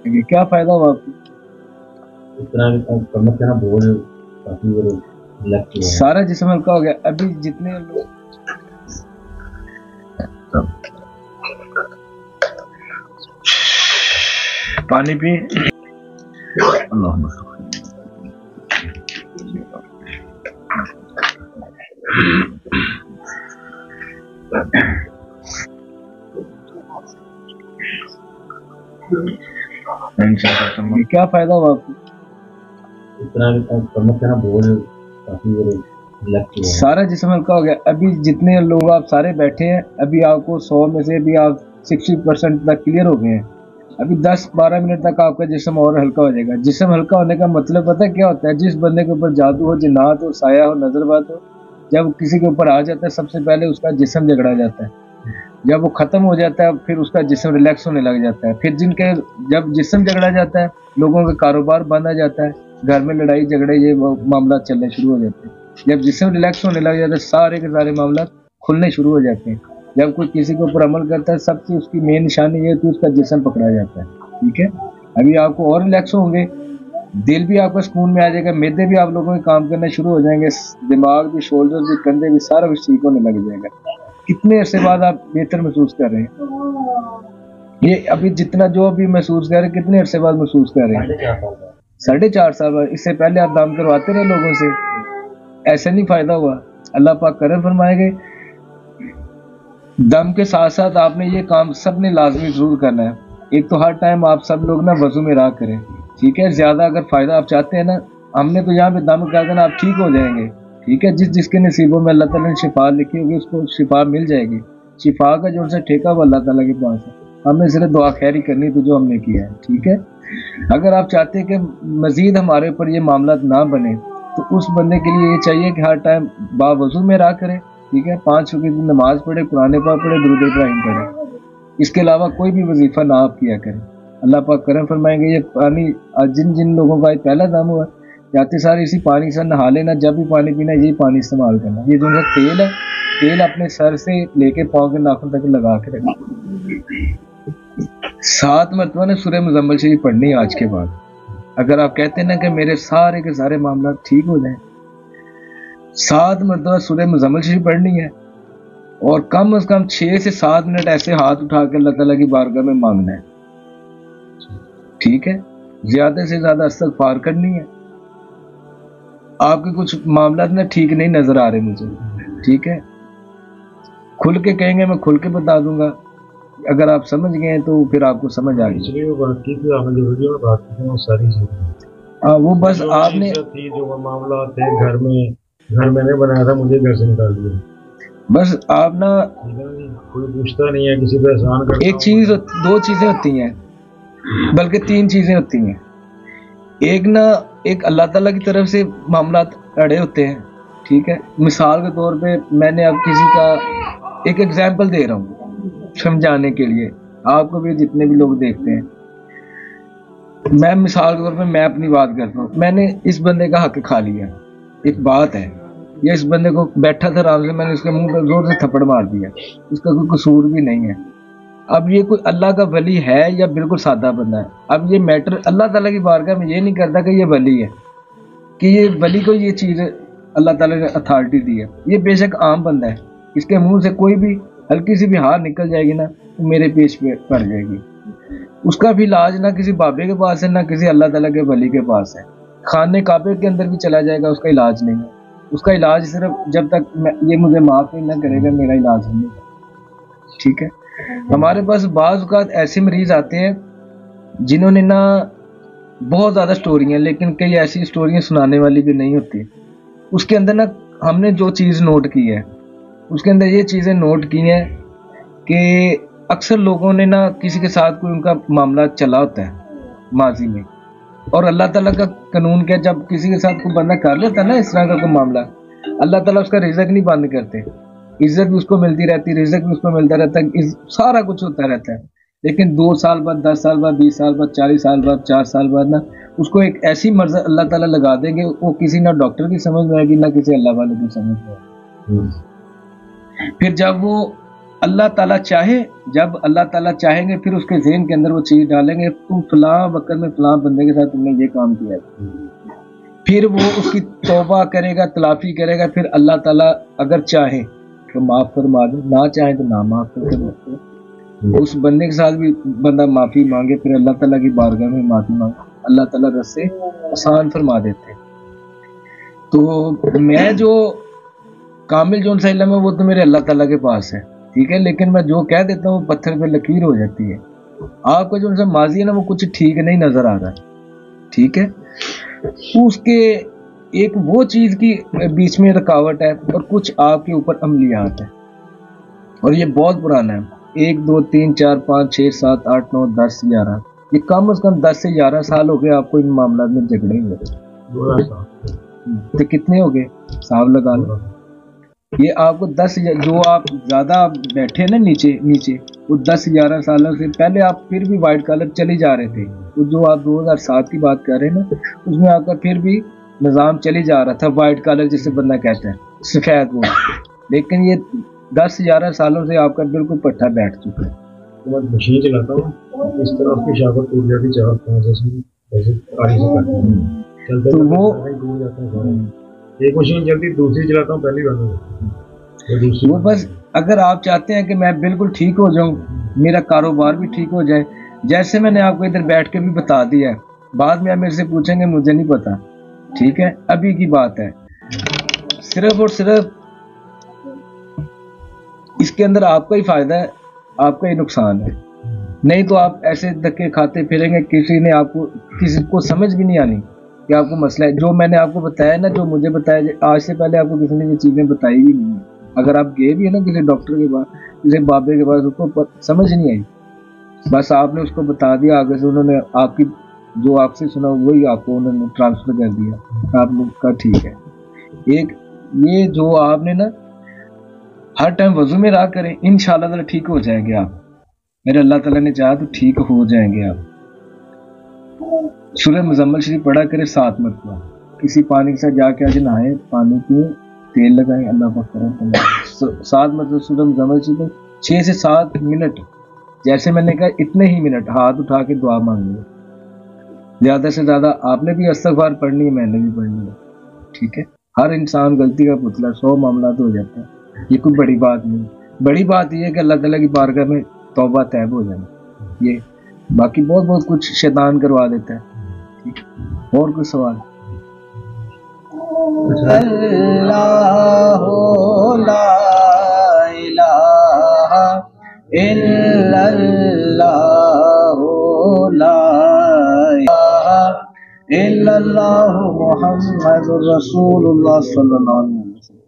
क्या फायदा हुआ आपको? कमर का ना बोझ काफी लग गया, सारा जिस्म हल्का हो गया। अभी जितने लोग पानी पी, क्या फायदा हुआ आपको? कमर का ना बोझ काफी लग गया, सारा जिस्म हल्का हो गया। अभी जितने लोग आप सारे बैठे हैं, अभी आपको 100 में से भी आप 60% तक क्लियर हो गए हैं। अभी 10-12 मिनट तक आपका जिस्म और हल्का हो जाएगा। जिस्म हल्का होने का मतलब पता है क्या होता है? जिस बंदे के ऊपर जादू हो, जिन्नात हो, साया हो, नजरबात हो, जब किसी के ऊपर आ जाता है सबसे पहले उसका जिस्म झगड़ा जाता है। जब वो खत्म हो जाता है फिर उसका जिस्म रिलैक्स होने लग जाता है। फिर जिनके जब जिस्म झगड़ा जाता है, लोगों का कारोबार बंद आ जाता है, घर में लड़ाई झगड़े ये मामला चलने शुरू हो जाते हैं। जब जिस्म रिलैक्स होने लग जाता है सारे के सारे मामला खुलने शुरू हो जाते हैं। जब कोई किसी के ऊपर अमल करता है सबसे उसकी मेन निशानी ये है कि उसका जिस्म पकड़ा जाता है। ठीक है, अभी आपको और रिलैक्स होंगे, दिल भी आपका सुकून में आ जाएगा, मैदे भी आप लोगों के काम करना शुरू हो जाएंगे, दिमाग भी, शोल्डर भी, कंधे भी, सारा कुछ ठीक होने लग जाएगा। कितने अरसे बाद आप बेहतर महसूस कर रहे हैं? ये अभी जितना जो अभी महसूस कर रहे हैं कितने अरसे बाद महसूस कर रहे हैं? 4.5 साल बाद। इससे पहले आप दाम करवाते रहे लोगों से, ऐसा नहीं फायदा हुआ। अल्लाह पाक करम फरमाएंगे। दम के साथ साथ आपने ये काम सब ने लाजमी जरूर करना है। एक तो हर टाइम आप सब लोग ना वजू में रहा करें, ठीक है। ज्यादा अगर फायदा आप चाहते हैं ना, हमने तो यहाँ पे दम कर देना, आप ठीक हो जाएंगे, ठीक है। जिस जिसके नसीबों में अल्लाह ताला ने शिफा लिखी होगी उसको शिफा मिल जाएगी। शिफा का जो सा ठेका वो अल्लाह ताला के पास है, हमने सिर्फ दुआ खैरी करनी थी जो हमने किया है, ठीक है। अगर आप चाहते हैं कि मजीद हमारे ऊपर ये मामला ना बने तो उस बंदे के लिए ये चाहिए कि हर टाइम बावजू में रहा करे, ठीक है। 5 वक्त की नमाज पढ़े, कुरान पाक पढ़े, दुरूद इब्राहिम पढ़े। इसके अलावा कोई भी वजीफा ना आप किया करें। अल्लाह पाक करम फरमाएंगे। ये पानी जिन जिन लोगों का पहला दाम हुआ जाते सारे इसी पानी से नहा लेना, जब भी पानी पीना यही पानी इस्तेमाल करना। ये जो तेल है, तेल अपने सर से लेके पाँव के नाखून तक लगा के रखना। 7 मरतबा ने सूरह मुज़म्मिल शरीफ पढ़नी है आज के बाद। अगर आप कहते हैं ना कि मेरे सारे के सारे मामला ठीक हो जाए, 7 मरतबा सूरह मुज़म्मिल शरीफ पढ़नी है और कम से कम 6 से 7 मिनट ऐसे हाथ उठा के अल्लाह ताला की बारगाह में मांगना है, ठीक है। ज्यादा से ज्यादा इस्तग़फ़ार करनी है। आपके कुछ मामला ना ठीक नहीं नजर आ रहे मुझे, ठीक है। खुल के कहेंगे, मैं खुल के बता दूंगा। अगर आप समझ गए तो फिर आपको समझ आ गई। वो बात की थी आपने, जो वीडियो में बात की थी वो सारी चीजें, वो बस आपने थी जो मामला थे घर में नहीं बनाया था, मुझे घर से निकाल दिया। बस आप ना कोई पूछता नहीं है, किसी पे एहसान करता। एक चीज, 2 चीजें होती हैं, बल्कि 3 चीजें होती हैं। एक ना, एक अल्लाह ताला की तरफ से मामला अड़े होते हैं, ठीक है। मिसाल के तौर पे मैंने अब किसी का एक एग्जाम्पल दे रहा हूँ समझाने के लिए, आपको भी, जितने भी लोग देखते हैं। मैं मिसाल के तौर पे मैं अपनी बात करता हूँ। मैंने इस बंदे का हक खा लिया, एक बात है, या इस बंदे को बैठा था आराम से, मैंने उसके मुंह पर जोर से थप्पड़ मार दिया, उसका कोई कसूर भी नहीं है। अब ये कोई अल्लाह का वली है या बिल्कुल सादा बंदा है? अब ये मैटर अल्लाह ताला की बारगाह में ये नहीं करता कि ये वली है, कि ये वली को ये चीज़ अल्लाह ताला ने अथॉरिटी दी है। ये बेशक आम बंदा है, इसके मुंह से कोई भी हल्की सी भी हार निकल जाएगी ना तो मेरे पेश पे पड़ जाएगी। उसका भी इलाज ना किसी बाबे के पास है, ना किसी अल्लाह ताला के वली के पास है। खाने काबे के अंदर भी चला जाएगा, उसका इलाज नहीं है। उसका इलाज सिर्फ जब तक ये मुझे माफ नहीं ना करेगा मेरा इलाज नहीं है, ठीक है। हमारे पास बाज़ औक़ात ऐसे मरीज आते हैं जिन्होंने ना बहुत ज़्यादा स्टोरियाँ, लेकिन कई ऐसी स्टोरियाँ सुनाने वाली भी नहीं होती। उसके अंदर ना हमने जो चीज़ नोट की है, उसके अंदर ये चीज़ें नोट की हैं कि अक्सर लोगों ने ना किसी के साथ कोई उनका मामला चला होता है माजी में, और अल्लाह ताला का कानून क्या, जब किसी के साथ कोई बंदा कर लेता है ना इस तरह का कोई मामला, अल्लाह ताला उसका रिज़्क़ नहीं बंद करते। इज्जत भी उसको मिलती रहती, रिज़्क़ भी उसको मिलता रहता है, सारा कुछ होता रहता है। लेकिन 2 साल बाद, 10 साल बाद, 20 साल बाद, 40 साल बाद, 4 साल बाद ना उसको एक ऐसी मर्ज़ अल्लाह ताला लगा देंगे, वो किसी ना डॉक्टर की समझ में आएगी ना किसी अल्लाह वाले की समझ में आएगी। फिर जब वो اللہ تعالیٰ چاہے، جب اللہ تعالیٰ چاہیں گے پھر اس کے ذہن کے اندر وہ چیز ڈالیں گے، تم فلاں وقت میں فلاں بندے کے ساتھ تم نے یہ کام کیا ہے، پھر وہ اس کی توبہ کرے گا، تلافی کرے گا، پھر اللہ تعالیٰ اگر چاہے تو معاف فرما دے، نہ چاہیں تو نہ معاف کر دے۔ اس بندے کے ساتھ بھی بندہ معافی مانگے، پھر اللہ تعالیٰ کی بارگاہ میں معافی مانگے، اللہ تعالیٰ رستے آسان فرما دیتے۔ تو میں جو کامل جو ان سے علم ہے وہ تو میرے اللہ تعالیٰ کے پاس ہے، ٹھیک ہے، لیکن میں جو کہہ دیتا ہوں وہ پتھر پہ لکیر ہو جاتی ہے۔ آپ کا جو ان سے ماضی ہے نا وہ کچھ ٹھیک نہیں نظر آ رہا، ٹھیک ہے، اس کے ایک وہ چیز کی بیچ میں رکاوٹ ہے اور کچھ آپ کے اوپر عملیات ہیں، اور یہ بہت پرانا ہے، 1 2 3 4 5 6 7 8 9 10 11، یہ کم از کم 10 سے 11 سال ہو گئے آپ کو ان معاملات میں جھگڑے ہوئے، تو کتنے ہو گئے حساب لگا لو۔ یہ آپ کو 10 جو آپ زیادہ بیٹھے نا نیچے وہ 10 11 سالوں سے پہلے آپ پھر بھی وائٹ کالر چلی جا رہے تھے، تو جو آپ 2007 کی بات کر رہے ہیں نا اس میں آپ کا پھر بھی نظام چلی جا رہا تھا، وائٹ کالر جسے بندہ کہتا ہے، سفید وہ، لیکن یہ 10 11 سالوں سے آپ کا بالکل پٹھا بیٹھ چکا ہے۔ میں مشین چلاتا ہوں اس طرح اس کی شاخت ٹوٹ جاتی 4 5 ایسے گاڑی سے کرتا ہوں، چلتے تو وہ ٹوٹ جاتا ہے، ایک مشین چلتی دوسری چلاتا ہوں پہلی بند ہو جاتی۔ وہ بس اگر آپ چاہتے ہیں کہ میں بالکل ٹھیک ہو جاؤں، میرا کاروبار بھی ٹھیک ہو جائے، جیسے میں نے آپ کو ادھر بیٹھ کے بھی بتا دیا ہے، بعد میں آپ میرے سے پوچھیں گے مجھے نہیں پتا، ٹھیک ہے، ابھی کی بات ہے، صرف اور صرف اس کے اندر آپ کا ہی فائدہ ہے، آپ کا ہی نقصان ہے، نہیں تو آپ ایسے دھکے کھاتے پھریں گے، کسی کو سمجھ بھی نہیں آنی کہ آپ کو مسئلہ ہے۔ جو میں نے آپ کو بتایا نا، جو مجھے بتایا آج سے پہلے آپ کو کسی نے یہ چیزیں بتائی بھی نہیں ہیں، اگر آپ گئے بھی ہیں نا کسی ڈاکٹر کے پاس، کسی بابے کے پاس، اس کو سمجھ نہیں آئی، بس آپ نے اس کو بتا دیا، آگے سے انہوں نے آپ کی جو آپ سے سنا وہی آپ کو انہوں نے ٹرانسفر کر دیا، آپ نے کہا ٹھیک ہے۔ ایک یہ جو آپ نے نا ہر ٹائم وضو میں رہا کریں، انشاءاللہ تعالی ٹھیک ہو جائیں گے آپ، میرے اللہ تعالیٰ نے چاہا تو ٹھیک ہو جائیں گے آپ۔ سورہ مزمل شریف پڑھا کرے 7 مرتبہ، کسی پانی کے ساتھ جا کے آج نہائیں، پانی پیے، تیل لگائیں، اللہ پاک کرم 7 مرتبہ سورہ مزمل شریف 6 سے 7 منٹ، جیسے میں نے کہا اتنے ہی منٹ ہاتھ اٹھا کے دعا مانگنی ہے، زیادہ سے زیادہ آپ نے بھی استغفار پڑھنی ہے، میں نے بھی پڑھنی ہے، ٹھیک ہے، ہر انسان غلطی کا پتلا، 100 معاملات ہو جاتے ہیں، یہ کوئی بڑی بات نہیں، بڑی بات یہ ہے کہ اللہ تعالیٰ کی بارگاہ میں توبہ طیب ہو جانا، یہ باقی بہت کچھ شیطان کروا دیتا ہے۔ اور کوئی سوال؟ اللہ لا الہ الا اللہ لا الہ الا اللہ محمد رسول اللہ صلی اللہ علیہ وسلم۔